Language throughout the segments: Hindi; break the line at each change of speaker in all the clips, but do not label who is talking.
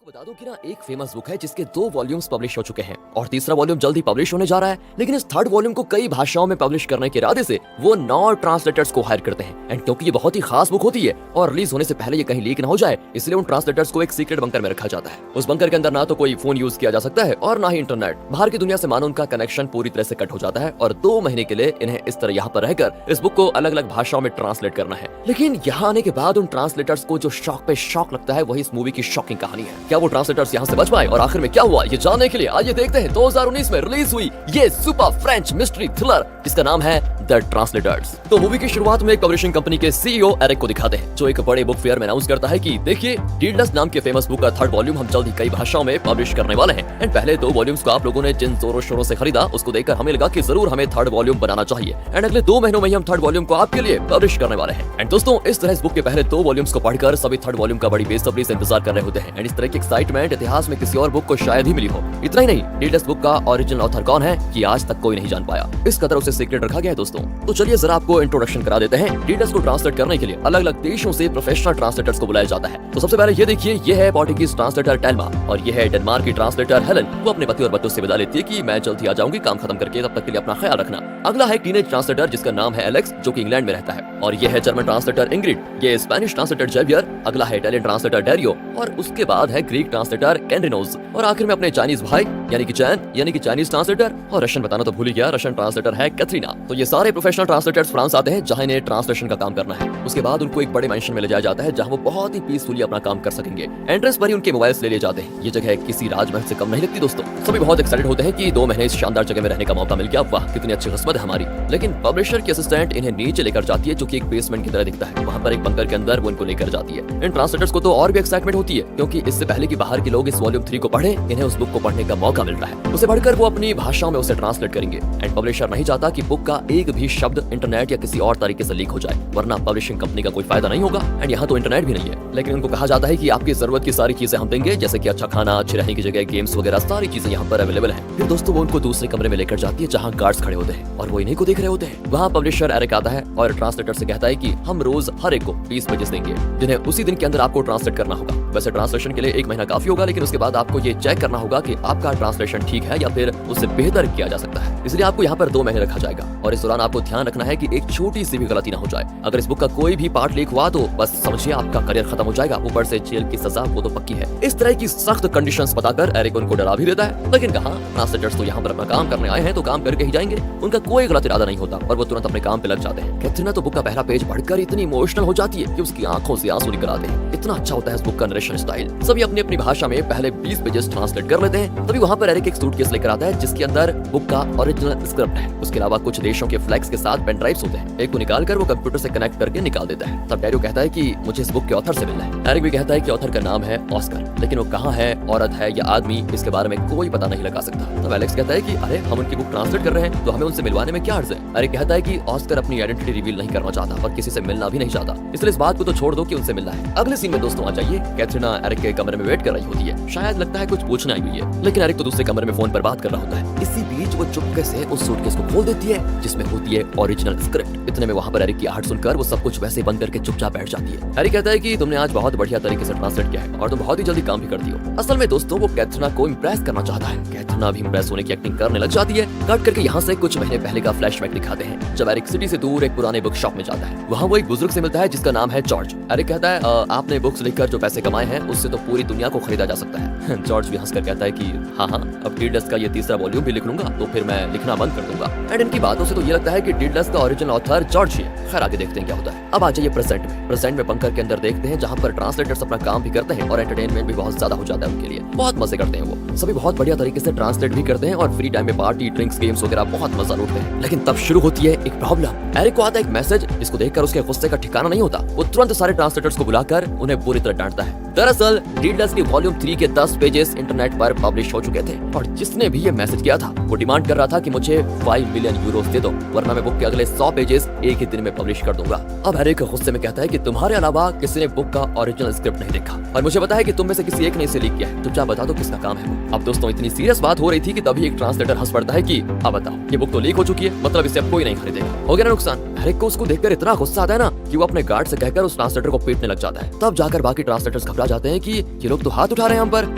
बता दूं कि ना एक फेमस बुक है जिसके 2 वॉल्यूम्स पब्लिश हो चुके हैं और तीसरा वॉल्यूम जल्द ही पब्लिश होने जा रहा है। लेकिन इस थर्ड वॉल्यूम को कई भाषाओं में पब्लिश करने के इरादे से वो 9 ट्रांसलेटर्स को हायर करते हैं। एंड क्योंकि ये बहुत ही खास बुक होती है और रिलीज होने से पहले ये कहीं लीक ना हो जाए, इसलिए उन ट्रांसलेटर्स को एक सीक्रेट बंकर में रखा जाता है। उस बंकर के अंदर ना तो कोई फोन यूज किया जा सकता है और ना ही इंटरनेट। बाहर की दुनिया से मानो उनका कनेक्शन पूरी तरह से कट हो जाता है और 2 महीने के लिए इन्हें इस तरह यहाँ पर रहकर इस बुक को अलग अलग भाषाओं में ट्रांसलेट करना है। लेकिन यहाँ आने के बाद उन ट्रांसलेटर्स को जो शॉक पे शॉक लगता है वही इस मूवी की शॉकिंग कहानी है। क्या वो ट्रांसलेटर्स यहाँ से बच पाए और आखिर में क्या हुआ, ये जानने के लिए आइए देखते हैं 2019 में रिलीज हुई ये सुपर फ्रेंच मिस्ट्री थ्रिलर जिसका नाम है द ट्रांसलेटर्स। तो मूवी की शुरुआत में एक पब्लिशिंग कंपनी के सीईओ एरिक को दिखाते हैं जो एक बड़े बुक फेयर में अनाउंस करता है कि देखिए डीडलेस नाम के फेमस बुक का थर्ड वॉल्यूम हम जल्द ही कई भाषाओं में पब्लिश करने वाले हैं। एंड पहले 2 वॉल्यूम्स को आप लोगों ने जिन जोरों शोरों से खरीदा उसको देखकर हमें लगा कि जरूर हमें थर्ड वॉल्यूम बनाना चाहिए। एंड अगले 2 महीनों में ही हम थर्ड वॉल्यूम को आपके लिए पब्लिश करने वाले हैं। एंड दोस्तों इस तरह इस बुक के पहले 2 वॉल्यूम्स को पढ़कर सभी थर्ड वॉल्यूम का बड़ी बेसब्री से इंतजार कर रहे होते हैं। एंड इस तरह की एक्साइटमेंट इतिहास में किसी और बुक को शायद ही मिली हो। इतना ही नहीं, डीडलेस बुक का ओरिजिनल ऑथर कौन है कि आज तक कोई नहीं जान पाया। इस कदर उसे सीक्रेट रखा गया है दोस्तों। तो चलिए जरा आपको इंट्रोडक्शन करा देते हैं। डीडलेस को ट्रांसलेट करने के लिए अलग अलग देशों से प्रोफेशनल ट्रांसलेटर्स को बुलाया जाता है। तो सबसे पहले ये देखिए, ये है पोर्टुगीज ट्रांसलेटर टेल्मा और ये है डेनमार्क की ट्रांसलेटर हेलन। वो अपने पति और बच्चों से विदा लेती है कि मैं जल्द ही आ जाऊंगी, काम खत्म करके, तब तक के लिए अपना ख्याल रखना। अगला है टीनेज ट्रांसलेटर जिसका नाम है एलेक्स जो कि इंग्लैंड में रहता है। और ये है जर्मन ट्रांसलेटर इंग्रिड, ये स्पेनिश ट्रांसलेटर जेवियर, अगला है इटालियन ट्रांसलेटर डेरियो और उसके बाद है ग्रीक ट्रांसलेटर कैंड्रिनोज और आखिर में अपने चाइनीज भाई यानी कि चाइनीज ट्रांसलेटर और रशियन बताना तो भूल ही गया, रशियन ट्रांसलेटर है कैथरीना। तो ये सारे प्रोफेशनल ट्रांसलेटर्स फ्रांस आते हैं जहां इन्हें ट्रांसलेशन का काम करना है। उसके बाद उनको एक बड़े मैंशन में ले जाया जाता है जहां वो बहुत ही पीसफुली अपना काम कर सकेंगे। एंट्रेंस पर ही उनके मोबाइल्स ले लिए जाते हैं। ये जगह किसी राजमहल से कम नहीं लगती दोस्तों। सभी बहुत एक्साइटेड होते हैं कि 2 महीने इस शानदार जगह में रहने का मौका मिल गया, वाह कितनी अच्छी किस्मत है हमारी। लेकिन पब्लिशर की असिस्टेंट इन्हें नीचे लेकर जाती है जो कि एक बेसमेंट की तरह दिखता है। वहां पर एक बंकर के अंदर वो इनको लेकर जाती है। इन ट्रांसलेटर्स को तो और भी एक्साइटमेंट होती है क्योंकि इससे पहले कि बाहर के लोग इस वॉल्यूम 3 को पढ़े, इन्हें उस बुक को पढ़ने का मौका मिल रहा है। उसे पढ़कर वो अपनी भाषाओं में उसे ट्रांसलेट करेंगे। एंड पब्लिशर नहीं चाहता कि बुक का एक भी शब्द इंटरनेट या किसी और तरीके से लीक हो जाए, वरना पब्लिशिंग कंपनी का कोई फायदा नहीं होगा। एंड यहाँ तो इंटरनेट भी नहीं है। लेकिन उनको कहा जाता है कि आपकी जरूरत की सारी चीजें हम देंगे, जैसे कि अच्छा खाना, अच्छी रहने की जगह, गेम्स वगैरह सारी चीजें यहाँ पर अवेलेबल हैं। फिर दोस्तों वो उनको दूसरे कमरे में लेकर जाती है जहाँ गार्ड्स खड़े होते हैं और वो इन्हीं को देख रहे होते हैं। वहाँ पब्लिशर एरिक आता है और ट्रांसलेटर से कहता है कि हम रोज हर एक को 20 पेजेस देंगे जिन्हें उसी दिन के अंदर आपको ट्रांसलेट करना होगा। वैसे ट्रांसलेशन के लिए 1 महीना काफी होगा, लेकिन उसके बाद आपको ये चेक करना होगा कि आपका ट्रांसलेशन ठीक है या फिर उससे बेहतर किया जा सकता है। इसलिए आपको यहाँ पर 2 महीने रखा जाएगा और इस दौरान आपको ध्यान रखना है कि एक छोटी सी भी गलती ना हो जाए। अगर इस बुक का कोई भी पार्ट लीक हुआ तो बस समझिए आपका करियर खत्म हो जाएगा, ऊपर से जेल की सजा वो तो पक्की है। इस तरह की सख्त कंडीशंस बताकर एरिक उनको डरा भी देता है। लेकिन कहा ट्रांसलेटर्स तो यहाँ पर अपना काम करने आए हैं तो काम करके ही जाएंगे। उनका कोई गलत इरादा नहीं होता और वो तुरंत अपने काम पे लग जाते हैं। कैथरीना तो बुक का पहला पेज पढ़कर इतनी इमोशनल हो जाती है कि उसकी आंखों से आंसू निकल आते हैं। इतना अच्छा होता है इस बुक का नरेशन स्टाइल। सभी अपनी अपनी भाषा में पहले 20 पेजेस ट्रांसलेट कर लेते हैं। तभी वहाँ पर एरिक एक सूटकेस लेकर आता है जिसके अंदर बुक का ओरिजिनल स्क्रिप्ट है। उसके अलावा कुछ देशों के फ्लैग्स के साथ पेन ड्राइव्स होते हैं। एक को निकालकर वो कंप्यूटर से कनेक्ट करके निकाल देता है। तब डेरियो कहता है कि मुझे इस बुक के ऑथर से मिलना है। एरिक भी कहता है कि ऑथर का नाम है ऑस्कर, लेकिन वो कहाँ है, औरत है या आदमी, इसके बारे में कोई पता नहीं लगा सकता। तब एलेक्स कहता है कि अरे हम उनकी बुक ट्रांसलेट कर रहे हैं तो हमें उनसे मिलवाने में क्या अर्ज है। एरिक कहता है कि ऑस्कर अपनी आइडेंटिटी रिवील नहीं करना चाहता और किसी से मिलना भी नहीं चाहता, इसलिए इस बात को तो छोड़ दो कि उनसे मिलना है। अगले सीन में दोस्तों आ जाइए, कैथरीना एरिक के कमरे में वेट कर रही होती है। शायद लगता है कुछ पूछने आई हुई है, लेकिन एरिक तो दूसरे कमरे में फोन पर बात कर रहा होता है। इसी बीच वो चुपके से उस सूटकेस को खोल देती है जिसमें होती है ओरिजिनल स्क्रिप्ट। इतने में वहाँ पर एरिक की आहट सुनकर वो सब कुछ वैसे बंद करके चुपचाप बैठ जाती है। एरिक कहता है कि तुमने आज बहुत बढ़िया तरीके से ट्रांसलेट किया है और तुम बहुत ही जल्दी काम भी करती हो। असल में दोस्तों वो कैथरीना को इम्प्रेस करना चाहता है। कैथरीना भी इम्प्रेस होने की एक्टिंग करने लग जाती है। कट करके यहाँ से कुछ महीने पहले का फ्लैशबैक दिखाते हैं जब एरिक सिटी से दूर एक पुराने बुक शॉप में जाता है। वहाँ वो एक बुजुर्ग से मिलता है जिसका नाम है जॉर्ज। एरिक कहता है आपने बुक्स लिखकर जो पैसे कमाए हैं उससे तो पूरी दुनिया को खरीदा जा सकता है। जॉर्ज भी हंसकर कहता है कि हाँ अब डीडलेस का ये तीसरा वॉल्यूम भी लिख लूंगा तो फिर मैं लिखना बंद कर दूंगा। एंड इनकी बातों से तो ये लगता है कि डीडलेस का ओरिजिनल ऑथर जॉर्ज ही है। खैर आगे देखते हैं क्या होता है। अब आ जाइए प्रेजेंट में बंकर के अंदर देखते हैं जहाँ पर ट्रांसलेटर्स अपना काम भी करते हैं और एंटरटेनमेंट भी बहुत ज्यादा हो जाता है उनके लिए। बहुत मजे करते हैं वो सभी, बहुत बढ़िया तरीके से ट्रांसलेट भी करते हैं और फ्री टाइम में पार्टी, ड्रिंक्स, गेम्स वगैरह बहुत मजा लूटते हैं। लेकिन तब शुरू होती है एक प्रॉब्लम। एरिक को आता है एक मैसेज जिसको देखकर उसके गुस्से का ठिकाना नहीं होता। वो तुरंत सारे ट्रांसलेटर्स को बुलाकर उन्हें पूरी तरह डांटता है। दरअसल डीडलेस की वॉल्यूम 3 के 10 पेजेस इंटरनेट पर पब्लिश हो चुके थे और जिसने भी ये मैसेज किया था वो डिमांड कर रहा था कि मुझे 5 मिलियन यूरोस दे दो, वरना मैं बुक के अगले 100 पेजेस एक ही दिन में पब्लिश कर दूंगा। अब एरिक गुस्से में कहता है कि तुम्हारे अलावा किसी ने बुक का ओरिजिनल स्क्रिप्ट नहीं देखा और मुझे पता है कि तुम में से किसी एक ने इसे लीक किया है। चुपचाप बता दो किसका काम है वो। अब दोस्तों इतनी सीरियस बात हो रही थी कि तभी एक ट्रांसलेटर हंस पड़ता है कि अब बताओ ये बुक तो लीक हो चुकी है, मतलब इसे अब कोई नहीं खरीदेगा, हो गया ना नुकसान। एरिक को उसको देखकर इतना गुस्सा आता है ना कि वो अपने गार्ड से कहकर उस ट्रांसलेटर को पीटने लग जाता है। तब जाकर बाकी ट्रांसलेटर्स घबरा जाते हैं कि ये लोग तो हाथ उठा रहे हैं हम पर।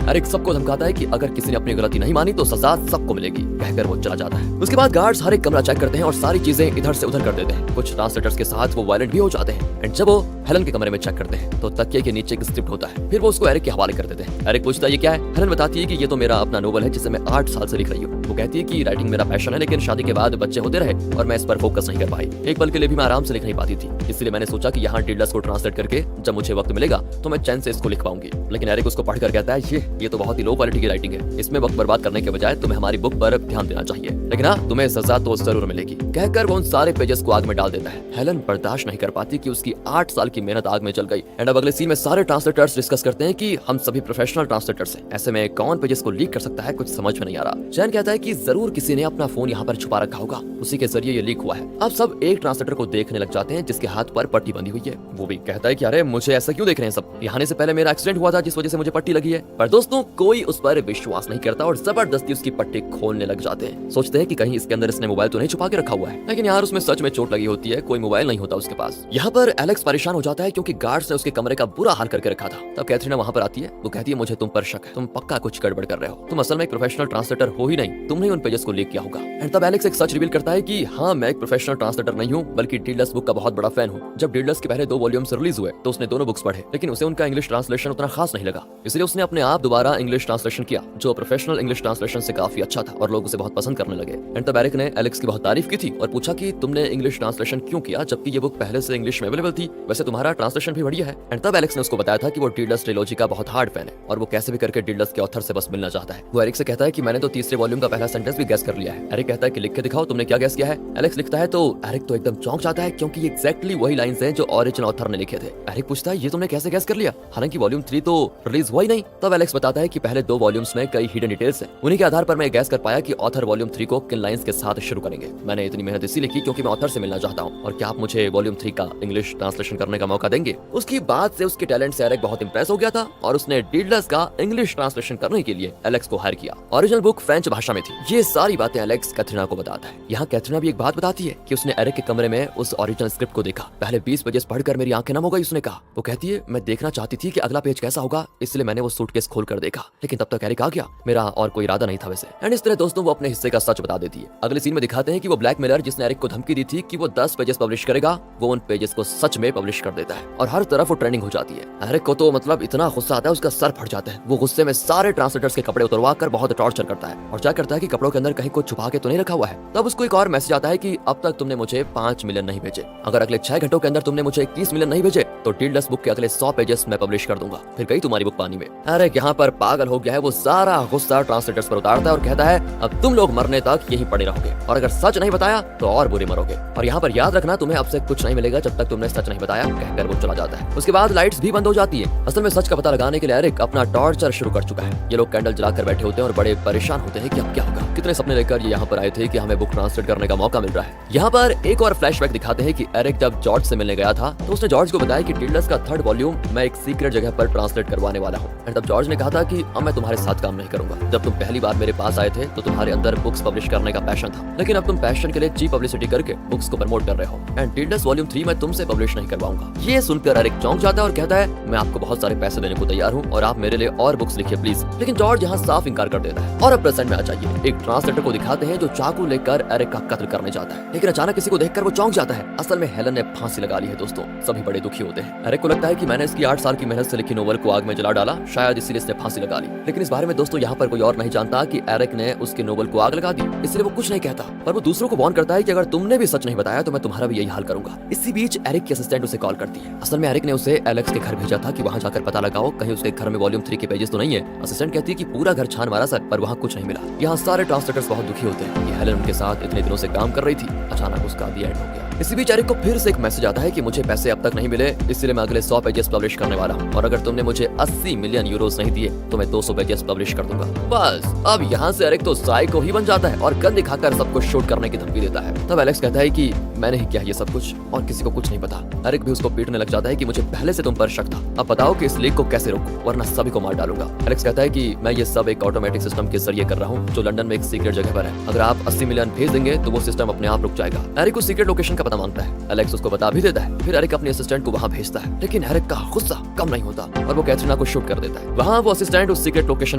एरिक सबको धमकाता है कि अगर किसी ने अपनी गलती नहीं मानी तो सजा सबको मिलेगी, कहकर वो चला जाता है। उसके बाद गार्ड्स हर एक कमरा चेक करते हैं और सारी चीजें इधर से उधर कर देते हैं। कुछ ट्रांसलेटर्स के साथ वो वायलेंट भी हो जाते हैं। एंड जब वो हेलन के कमरे में चेक करते हैं तो तकिए के नीचे एक स्क्रिप्ट होता है। फिर वो उसको एरिक के हवाले कर देते हैं। एरिक पूछता है ये क्या है। हेलन बताती है कि ये तो मेरा अपना नोवेल है जिसे मैं 8 साल से लिख रही हूँ। वो कहती है कि राइटिंग मेरा पैशन है, लेकिन शादी के बाद बच्चे होते रहे और मैं इस पर फोकस नहीं कर पाई। एक पल के लिए भी मैं आराम से लिख नहीं पाती थी, इसलिए मैंने सोचा कि यहाँ डिडलस को ट्रांसलेट करके जब मुझे वक्त मिलेगा तो मैं चैन से इसको लिख पाऊंगी। लेकिन एरिक उसको पढ़कर कहता है ये तो बहुत ही लो क्वालिटी की राइटिंग है, इसमें वक्त बर्बाद करने के बजाय तुम्हें हमारी बुक पर ध्यान देना चाहिए, लेकिन हाँ तुम्हें सजा तो जरूर मिलेगी, कहकर वो उन सारे पेजेस को आग में डाल देता है। हेलन बर्दाश्त नहीं कर पाती कि उसकी 8 साल की मेहनत आग में जल गई। एंड अब अगले सीन में सारे ट्रांसलेटर्स डिस्कस करते हैं कि हम सभी प्रोफेशनल ट्रांसलेटर्स हैं, ऐसे में कौन पेजेस को लीक कर सकता है, कुछ समझ में नहीं आ रहा। चैन कहता है कि जरूर किसी ने अपना फोन यहाँ पर छुपा रखा होगा, उसी के जरिए ये लीक हुआ है। अब सब एक ट्रांसलेटर को देखने लग जाते हैं जिसके हाथ पर पट्टी बंधी हुई है। वो भी कहता है कि अरे मुझे ऐसा क्यों देख रहे हैं सब, यहाँ आने से पहले मेरा एक्सीडेंट हुआ था जिस वजह से मुझे पट्टी लगी है। पर दोस्तों कोई उस पर विश्वास नहीं करता और जबरदस्ती उसकी पट्टी खोलने लग जाते हैं। सोचते हैं कि कहीं इसके अंदर इसने मोबाइल तो नहीं छुपा के रखा हुआ है, लेकिन यार उसमें सच में चोट लगी होती है, कोई मोबाइल नहीं होता उसके पास। यहाँ पर एलेक्स परेशान हो जाता है क्योंकि गार्ड्स ने उसके कमरे का बुरा हाल करके रखा था। तब कैथरीना वहाँ पर आती है। वो कहती है मुझे तुम पर शक है, तुम पक्का कुछ गड़बड़ कर रहे हो, तुम असल में एक प्रोफेशनल ट्रांसलेटर हो ही नहीं, तुमने उन पेजेस को लीक किया होगा। एंड तब एलेक्स एक सच रिवील करता है कि हाँ मैं एक प्रोफेशनल ट्रांसलेटर नहीं हूँ बल्कि डिडलस बुक का बहुत बड़ा फैन हूँ। जब डिडलस के पहले 2 वॉल्यूम्स रिलीज हुए तो उसने दोनों बुक्स पढ़े, लेकिन उसे उनका इंग्लिश ट्रांसलेशन उतना खास नहीं लगा, इसलिए उसने अपने आप दोबारा इंग्लिश ट्रांसलेशन किया जो प्रोफेशनल इंग्लिश ट्रांसलेशन से काफी अच्छा था और लोग उसे बहुत पसंद करने लगे। एंड तब एरिक ने एलेक्स की बहुत तारीफ की थी और पूछा कि तुमने इंग्लिश ट्रांसलेशन क्यों किया जबकि ये बुक पहले से इंग्लिश में अवेलेबल थी, वैसे तुम्हारा ट्रांसलेशन भी बढ़िया है। एंड तब एलेक्स ने उसको बताया था कि वो डिडलस ट्रिलॉजी का बहुत हार्ड फैन है और वो कैसे भी करके डिडलस के ऑथर से बस मिलना चाहता है। वो एरिक से कहता है कि मैंने तो तीसरे वॉल्यूम का पहला सेंटेंस भी गैस कर लिया है। एरिक कहता है कि लिख के दिखाओ तुमने क्या गैस किया है। एलेक्स लिखता है तो एरिक तो एकदम चौंक जाता है क्योंकि ये एग्जैक्टली वही लाइंस हैं जो ओरिजिनल ऑथर ने लिखे थे। एरिक पूछता है ये तुमने कैसे गैस कर लिया, हालांकि वॉल्यूम 3 तो रिलीज हुआ ही नहीं। तब एलेक्स बताता है कि पहले 2 वॉल्यूम्स में कई हिडन डिटेल्स हैं, उन्हीं के आधार पर मैं गैस कर पाया कि ऑथर वॉल्यूम 3 को किन लाइंस के साथ शुरू करेंगे। मैंने इतनी मेहनत इसीलिए की क्योंकि मैं ऑथर से मिलना चाहता हूँ और क्या आप मुझे वॉल्यूम 3 का इंग्लिश ट्रांसलेशन करने का मौका देंगे। उसकी बात से उसके टैलेंट से एरिक बहुत इंप्रेस हो गया था और उसने डिडलस का इंग्लिश ट्रांसलेशन करने के लिए एलेक्स को हायर किया। ओरिजिनल बुक फ्रेंच भाषा में थी। ये सारी बातें एलेक्स कैथरीना को बताता है। यहाँ कैथरीना भी एक बात बताती है कि उसने एरिक के कमरे में उस ओरिजिनल स्क्रिप्ट को देखा। पहले 20 पेजेस पढ़कर मेरी आंखें नम हो गई, उसने कहा। वो कहती है मैं देखना चाहती थी कि अगला पेज कैसा होगा, इसलिए मैंने वो सूटकेस खोल कर देखा, लेकिन तब तक एरिक आ गया, मेरा और कोई इरादा नहीं था वैसे। एंड इस तरह दोस्तों वो अपने हिस्से का सच बता देती है। अगले सीन में दिखाते हैं कि वो ब्लैकमेलर जिसने एरिक को धमकी दी थी कि वो 10 पेजेस पब्लिश करेगा, वो उन पेजेस को सच में पब्लिश कर देता है और हर तरफ वो ट्रेंडिंग हो जाती है। एरिक को तो मतलब इतना गुस्सा आता है उसका सर फट जाता है। वो गुस्से में सारे ट्रांसलेटर्स के कपड़े उतरवा कर बहुत टॉर्चर करता है और क्या करता है कि कपड़ों के अंदर कहीं कुछ छुपा के तो नहीं रखा हुआ है। तब उसको एक और मैसेज आता है कि अब तक तुमने मुझे 5 मिलियन नहीं भेजे, अगर अगले 6 घंटों के अंदर तुमने मुझे 21 मिलियन नहीं भेजे तो डिडलस बुक के अगले 100 पेजेस मैं पब्लिश कर दूंगा, फिर गई तुम्हारी बुक पानी में। अरे यहाँ पर पागल हो गया है, वो सारा गुस्सा ट्रांसलेटर्स पर उतारता है और कहता है अब तुम लोग मरने तक यहीं पड़े रहोगे और अगर सच नहीं बताया तो और बुरे मरोगे और यहाँ पर याद रखना तुम्हें अब से कुछ नहीं मिलेगा जब तक तुमने सच नहीं बताया, कहकर वो चला जाता है। उसके बाद लाइट्स भी बंद हो जाती है। असल में सच का पता लगाने के लिए एरिक अपना टॉर्चर शुरू कर चुका है। ये लोग कैंडल जलाकर बैठे होते हैं और बड़े परेशान होते हैं कि अब क्या होगा। कितने सपने लेकर ये यहाँ पर आए थे कि हमें बुक ट्रांसलेट करने का मौका मिल रहा है। यहाँ पर एक और फ्लैशबैक दिखाते हैं कि एरिक जब जॉर्ज से मिलने गया था तो उसने जॉर्ज को बताया कि डिडलस का 3rd वॉल्यूम मैं एक सीक्रेट जगह पर ट्रांसलेट करवाने वाला हूँ। और तब जॉर्ज ने कहा था कि अब मैं तुम्हारे साथ काम नहीं करूंगा। जब तुम पहली बार मेरे पास आए थे तो तुम्हारे अंदर बुक्स पब्लिश करने का पैशन था, लेकिन अब तुम पैशन के लिए चीप पब्लिसिटी करके बुक्स को प्रमोट कर रहे हो एंड डिडलस वॉल्यूम 3 मैं तुमसे पब्लिश नहीं करवाऊंगा। ये सुनकर एरिक चौंक जाता है और कहता है मैं आपको बहुत सारे पैसे देने को तैयार हूँ और आप मेरे लिए और बुक्स लिखिए प्लीज। लेकिन जॉर्ज यहाँ साफ इंकार कर देता है और अब प्रेजेंट में आ जाइए। एक ट्रांसलेटर को दिखाते हैं जो चाकू लेकर एरिक का कत्ल करने जाता है, लेकिन अचानक किसी को देखकर वो चौंक जाता है। असल में हेलन ने फांसी लगा ली है। दोस्तों सभी बड़े दुखी होते हैं। एरिक को लगता है कि मैंने इसकी 8 साल की मेहनत से लिखी नोवेल को आग में जला डाला, शायद इसीलिए इसने फांसी लगा ली। लेकिन इस बारे में दोस्तों यहाँ पर कोई और नहीं जानता कि एरिक ने उसके नोवेल को आग लगा दी, इसलिए वो कुछ नहीं कहता। पर वो दूसरों को वार्न करता है कि अगर तुमने भी सच नहीं बताया तो मैं तुम्हारा भी यही हाल करूंगा। इसी बीच एरिक की असिस्टेंट उसे कॉल करती है। असल में एरिक ने उसे एलेक्स के घर भेजा था कि वहां जाकर पता लगाओ कहीं उसके घर में वॉल्यूम 3 के पेजेस तो नहीं है। असिस्टेंट कहती है कि पूरा घर छान मारा सर, पर वहाँ कुछ नहीं मिला। यहाँ सारे ट्रांसलेटर्स बहुत दुखी होते हैं कि हेलन उनके साथ इतने दिनों से काम कर रही थी, अचानक उसका दी एंड हो गया। इसी बीच एरिक को फिर से एक मैसेज आता है कि मुझे पैसे अब तक नहीं मिले, इसलिए मैं अगले 100 पेजेस पब्लिश करने वाला हूँ और अगर तुमने मुझे 80 मिलियन यूरोस नहीं दिए तो मैं 200 पेजेस पब्लिश कर दूंगा। बस अब यहाँ से एरिक तो साइको ही बन जाता है और गन दिखाकर सबको शूट करने की धमकी देता है। तब एलेक्स कहता है कि मैंने ही किया ये सब कुछ और किसी को कुछ नहीं पता। एरिक भी उसको पीटने लग जाता है कि मुझे पहले से तुम पर शक था, अब बताओ कि इस लीक को कैसे रोकूं वरना सभी को मार डालूंगा। एलेक्स कहता है कि मैं ये सब एक ऑटोमेटिक सिस्टम के जरिए कर रहा हूँ जो लंदन में एक सीक्रेट जगह पर है। अगर आप 80 मिलियन भेज देंगे तो वो सिस्टम अपने आप रुक जाएगा। एरिक को सीक्रेट लोकेशन का पता मांगता है। एलेक्स उसको बता भी देता है। फिर एरिक अपने असिस्टेंट को वहाँ भेजता है, लेकिन एरिक का गुस्सा कम नहीं होता और वो कैथरीना को शूट कर देता है। वहाँ वो असिस्टेंट उस सीक्रेट लोकेशन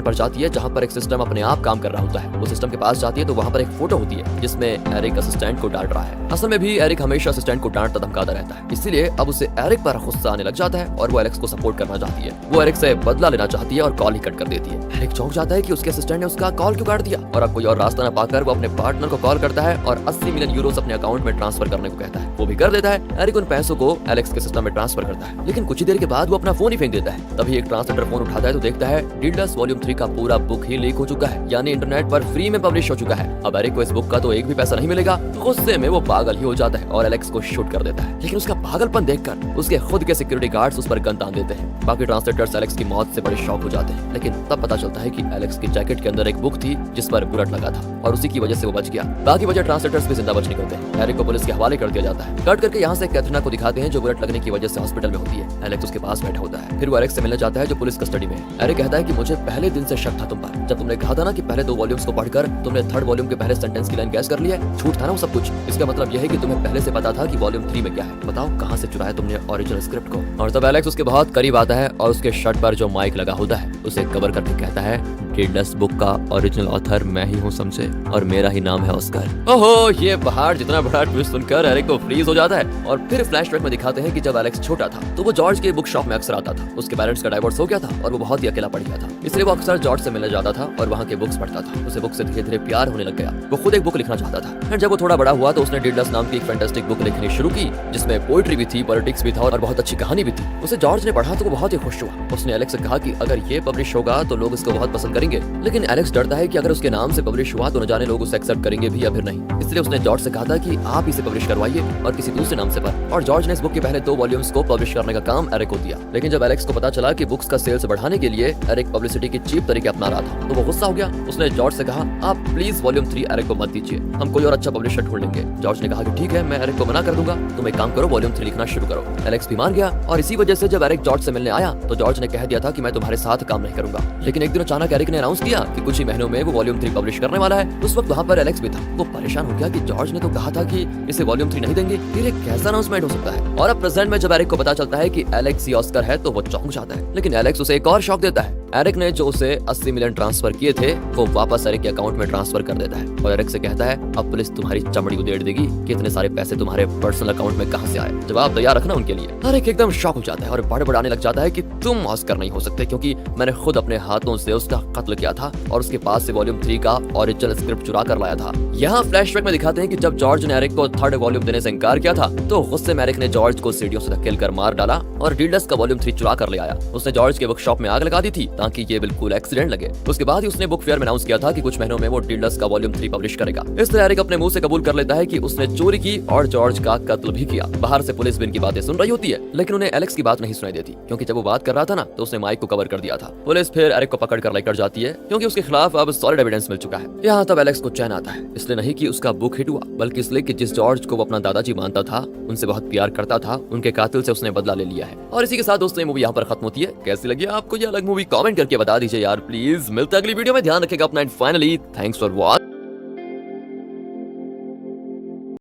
पर जाती है जहाँ पर एक सिस्टम अपने आप काम कर रहा होता है। वो सिस्टम के पास जाती है तो वहाँ पर एक फोटो होती है जिसमें एरिक असिस्टेंट को डांट रहा है। असल में भी एरिक हमेशा असिस्टेंट को डांटता धमकाता रहता है, इसीलिए अब उसे एरिक पर गुस्सा आने लग जाता है और वो एलेक्स को सपोर्ट करना चाहती है। वो एरिक से बदला लेना चाहती है और कॉल ही कट कर देती है। एरिक चौंक जाता है कि उसके असिस्टेंट ने उसका कॉल क्यों काट दिया और अब कोई और रास्ता न पाकर वो अपने पार्टनर को कॉल करता है और 80 मिलियन यूरोस अपने अकाउंट में ट्रांसफर करने को कहता है। वो भी कर देता है। एरिक उन पैसों को एलेक्स के सिस्टम में ट्रांसफर करता है, लेकिन कुछ ही देर के बाद वो अपना फोन ही फेंक देता है। तभी एक ट्रांसलेटर फोन उठाता है तो देखता है डीडलस वॉल्यूम 3 का पूरा बुक ही लीक हो चुका है, यानी इंटरनेट पर फ्री में पब्लिश हो चुका है। अब एरिक को इस बुक का तो एक भी पैसा नहीं मिलेगा। गुस्से में वो पागल ही हो जाता है और एलेक्स को शूट कर देता है, लेकिन उसका पागलपन देखकर उसके खुद के सिक्योरिटी गार्ड्स उस पर गन तान देते हैं। बाकी ट्रांसलेटर्स एलेक्स की मौत से बड़े शॉक हो जाते हैं, लेकिन तब पता चलता है कि एलेक्स की जैकेट के अंदर एक बुक थी जिस पर बुलेट लगा था और उसी की वजह से वो बच गया। बाकी वजह ट्रांसलेटर्स भी जिंदा बच निकलते हैं। एरिक को पुलिस के हवाले कर दिया जाता है। कट करके यहाँ से कैथरीना को दिखाते हैं जो बुलेट लगने की वजह से हॉस्पिटल में होती है। एलेक्स उसके पास बैठा होता है। फिर वो एरिक से मिलने जाता है जो पुलिस कस्टडी में है। एरिक कहता है कि मुझे पहले दिन से शक था तुम पर, जब तुमने कहा था ना कि पहले 2 वॉल्यूम्स को पढ़कर तुमने 3rd वॉल्यूम के पहले सेंटेंस की लाइन गैस कर ली है। झूठ था ना वो सब कुछ। इसका मतलब यह है कि तुम्हें पहले से पता था कि वॉल्यूम 3 में क्या है। बताओ कहाँ से चुराया तुमने ओरिजिनल स्क्रिप्ट को। और तब एलेक्स उसके बहुत करीब आता है और उसके शर्ट पर जो माइक लगा होता है उसे कवर करके कहता है डीडलस बुक का ओरिजिनल ऑथर मैं ही हूँ समझे, और मेरा ही नाम है ऑस्कर। ओहो, ये पहाड़ जितना बड़ा ट्विस्ट सुनकर एरिक को फ्रीज हो जाता है। और फिर फ्लैशबैक में दिखाते हैं कि जब एलेक्स छोटा था तो वो जॉर्ज के बुक शॉप में अक्सर आता था। उसके पेरेंट्स का डाइवोर्स हो गया था और वो बहुत ही अकेला पड़ गया था, इसलिए वो अक्सर जॉर्ज से मिलने जाता था और वहाँ के बुक्स पढ़ता था। उसे बुक से धीरे धीरे प्यार होने लग गया। वो खुद एक बुक लिखना चाहता था। जब वो थोड़ा बड़ा हुआ तो उसने डीडलस नाम की एक फैंटास्टिक बुक लिखनी शुरू की जिसमें पोएट्री भी थी, पॉलिटिक्स भी था और बहुत अच्छी कहानी भी थी। उसे जॉर्ज ने पढ़ा तो वो बहुत ही खुश हुआ। उसने एलेक्स से कहा कि अगर ये पब्लिश होगा तो लोग इसको बहुत पसंद करेंगे, लेकिन एलेक्स डरता है कि अगर उसके नाम से पब्लिश हुआ तो न जाने लोग उसे एक्सेप्ट करेंगे भी या फिर नहीं। इसलिए उसने जॉर्ज से कहा था कि आप इसे पब्लिश करवाइए और किसी दूसरे नाम से पर। और जॉर्ज ने इस बुक के पहले 2 वॉल्यूम्स को पब्लिश करने का काम एरिक को दिया। लेकिन जब एलेक्स को पता चला कि बुक्स का सेल्स बढ़ाने के लिए एरिक पब्लिसिटी की चीप तरीके अपना रहा था तो वो गुस्सा हो गया। उसने जॉर्ज से कहा आप प्लीज वॉल्यूम 3 एरिक को मत दीजिए, हम कोई और अच्छा पब्लिशर ढूंढ लेंगे। जॉर्ज ने कहा कि ठीक है, मैं एरिक को मना कर दूंगा, तुम एक काम करो वॉल्यूम 3 लिखना शुरू करो। एलेक्स भी मान गया और इसी वजह से जब एरिक जॉर्ज से मिलने आया तो जॉर्ज ने कह दिया था कि मैं तुम्हारे साथ काम नहीं करूंगा। लेकिन एक दिन अचानक एरिक ने अनाउंस किया कि कुछ ही महीनों में वो वॉल्यूम 3 पब्लिश करने वाला है। उस वक्त वहाँ पर एलेक्स भी था। वो परेशान हो गया कि जॉर्ज ने तो कहा था कि इसे वॉल्यूम 3 नहीं देंगे, फिर एक कैसा अनाउंसमेंट हो सकता है। और अब प्रेजेंट में जब एरिक को पता चलता है कि एलेक्स ही ऑस्कर है तो वो चौंक जाता है। लेकिन एलेक्स उसे एक और शॉक देता है। एरिक ने जो उसे 80 मिलियन ट्रांसफर किए थे वो वापस एरिक के अकाउंट में ट्रांसफर कर देता है और एरिक से कहता है अब पुलिस तुम्हारी चमड़ी उधेड़ देगी कि इतने सारे पैसे तुम्हारे पर्सनल अकाउंट में कहां से आए, जवाब तैयार रखना उनके लिए। एरिक एकदम शॉक हो जाता है और बड़बड़ाने लग जाता है कि तुम ऑस्कर नहीं हो सकते क्योंकि मैंने खुद अपने हाथों से उसका कत्ल किया था और उसके पास से वॉल्यूम 3 का ओरिजिनल स्क्रिप्ट चुरा कर लाया था। यहाँ फ्लैशबैक में दिखाते हैं कि जब जॉर्ज ने एरिक को 3rd वॉल्यूम देने से इनकार किया था तो गुस्से में एरिक ने जॉर्ज को सीढ़ियों से धकेल कर मार डाला और डीडलस का वॉल्यूम 3 चुरा कर ले आया। उसने जॉर्ज के बुक शॉप में आग लगा दी थी ताकि ये बिल्कुल एक्सीडेंट लगे। उसके बाद ही उसने बुक फेयर में अनाउंस किया था कि कुछ महीनों में वो डीडलस का वॉल्यूम 3 पब्लिश करेगा। इस तरह एरिक अपने मुंह से कबूल कर लेता है कि उसने चोरी की और जॉर्ज का कत्ल भी किया। बाहर से पुलिस भी इनकी बातें सुन रही होती है, लेकिन उन्हें एलेक्स की बात नहीं सुनाई देती क्योंकि जब वो बात कर रहा था ना तो उसने माइक को कवर कर दिया था। पुलिस फिर एरिक को पकड़ कर लेकर जाती है क्योंकि उसके खिलाफ अब सॉलिड एविडेंस मिल चुका है। यहाँ तब एलेक्स को चैन आता है, इसलिए नहीं कि उसका बुक हिट हुआ बल्कि इसलिए कि जिस जॉर्ज को वो अपना दादाजी मानता था, उनसे बहुत प्यार करता था, उनके कातिल से उसने बदला ले लिया है। और इसी के साथ दोस्तों ये मूवी यहाँ पर खत्म होती है। कैसी लगी आपको ये अलग मूवी कमेंट करके बता दीजिए यार प्लीज। मिलते अगली वीडियो में, ध्यान रखेगा अपना and finally thanks for watching.